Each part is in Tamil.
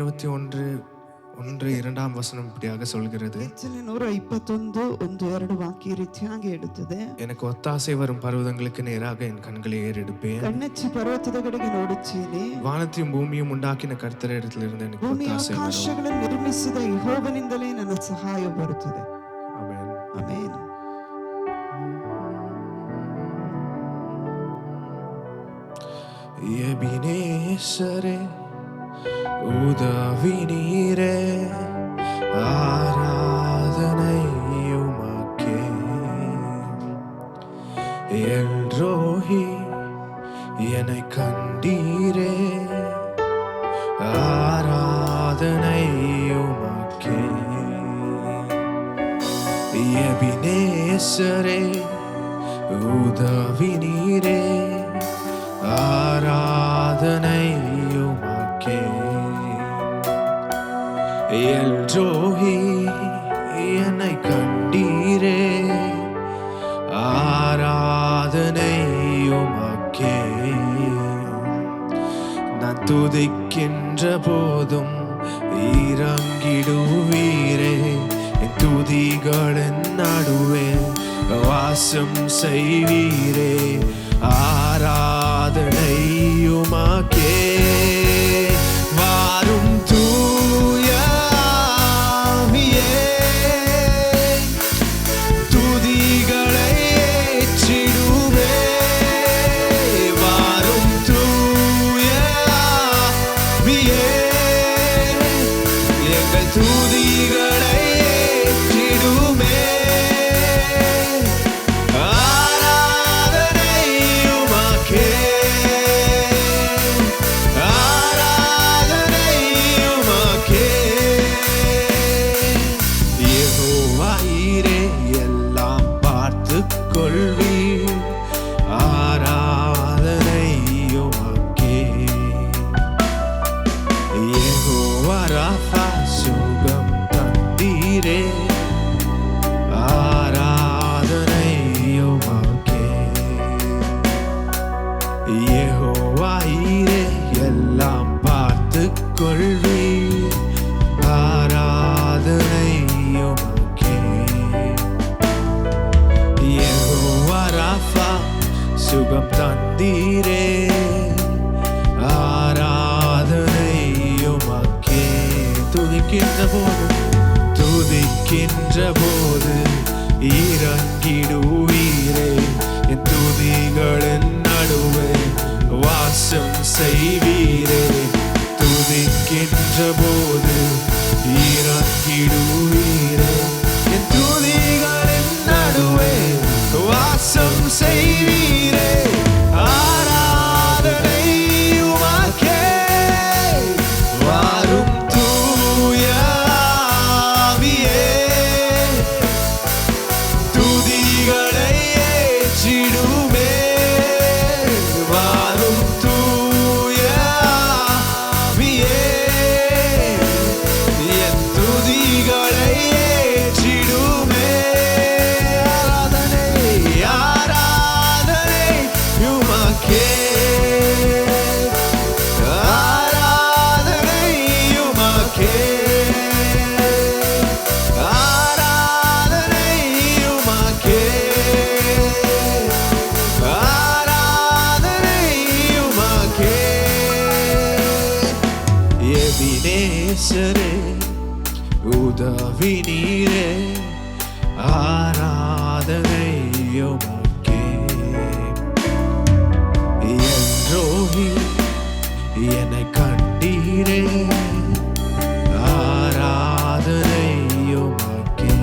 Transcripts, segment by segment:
21:1-2 இப்படியாக சொல்கிறது. ಕೀರ್ತನೆ 121:1-2 ವಾಕ್ಯ ರೀತಿಯಾಗಿ ಹೇಳುತ್ತದೆ. எனக்கு ஒத்தாசை வரும் பர்வதங்களுக்கு நேராக என் கண்களை ஏறெடுப்பேன். ಕಣ್ಣೆತ್ತಿ ಪರ್ವತದ ಕಡೆಗೆ ನೋಡುತ್ತೇನೆ. வானத்தையும் பூமியும் உண்டாக்கின கர்த்தரிடத்திலிருந்து எனக்கு ಭೂಮಿ ஒத்தாசை வரும். ಆಕಾಶಗಳನ್ನು ನಿರ್ಮಿಸಿದ ಯೆಹೋವನಿಂದಲೇ ನನ್ನ ಸಹಾಯ ಬರುತ್ತದೆ. ஆமென். ಆಮೆನ್. எபினேசரே உதவி நீரே, ஆராதனை உமக்கே. எல்ரோஹி என்னை கண்டீரே, ஆராதனை உமக்கே. எபினேசரே உதவி நீரே, ஆராதனை உமக்கே. எல்ரோஹி என்னை கண்டீரே, ஆராதனை உமக்கே. நான் துதிக்கின்ற போதும் இறங்கிடுவீரே, என் துதிகளின் நடுவே வாசம் செய்வீரே, ஆராதனை உமக்கே. வாரும் தூய ஆவியே, துதிகளை ஏற்றிடுவே. வாரும் தூய ஆவியே, எங்கள் துதிகளை ஏற்றிடுமே. ஆராதனை உமக்கே. யெகோவா ராஃபா சுகம் தந்தீரே, ஆராதனை உமக்கே. யெகோவா ஈரே எல்லாம் பார்த்துக் கொள்வீர், ஆராதனை உமக்கே. யெகோவா ராஃபா சுகம் தந்தீரே, ஆராதனை உமக்கே. துதிக்கின்ற போது இறங்கிடுவீரே, என் துதிகளின் நடுவே வாசம் செய்வீரே. துதிக்கின்ற போது இறங்கிடுவீரே, என் துதிகளின் நடுவே வாசம் செய்வீரே, ஆராதனை உமக்கே. வாரும் தூய ஆவியே, துதிகளை ஏற்றிடுமே. வாரும் தூய ஆவியே, என் துதிகளை ஏற்றிடுமே. ஆராதனை உமக்கே, ஆராதனை உமக்கே, ஆராதனை உமக்கே, ஆராதனை உமக்கே. எபினேசரே உதவி நீரே, ஆராதனை உமக்கே. எல்ரோஹி என்னை கண்டீரே, ஆராதனை உமக்கே.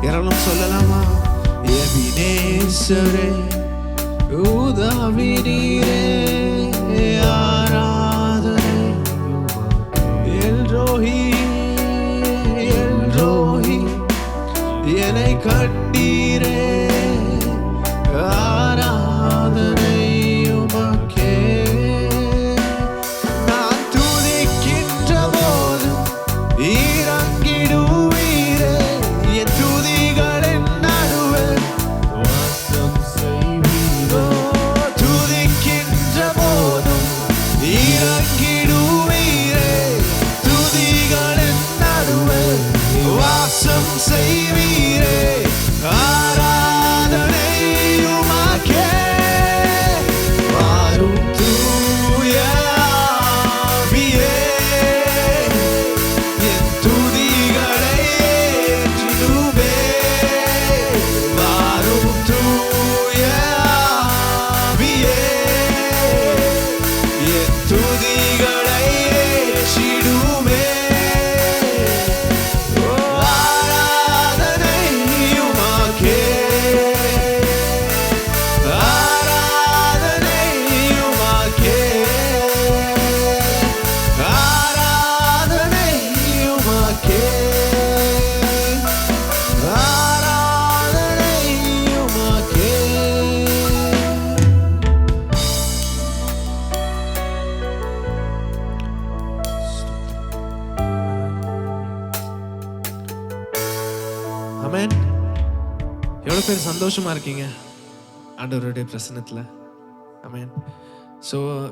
யாராலும் சொல்லலாமா? எபினேசரே உதவி நீரே, ஆராதனை உமக்கே. எல்ரோஹி என்னை கண்டீரே, ஆராதனை உமக்கே. நான் துதிக்கின்ற போதும் இறங்கிடுவீரே, என் துதிகளின் நடுவே வாசம் செய்வீரே. துதிக்கின்ற போதும் இறங்கிடுவீரே, ஆமென். எவ்வளோ பேர் சந்தோஷமா இருக்கீங்க ஆண்டவருடைய பிரசன்னத்தில்? ஆமென். ஸோ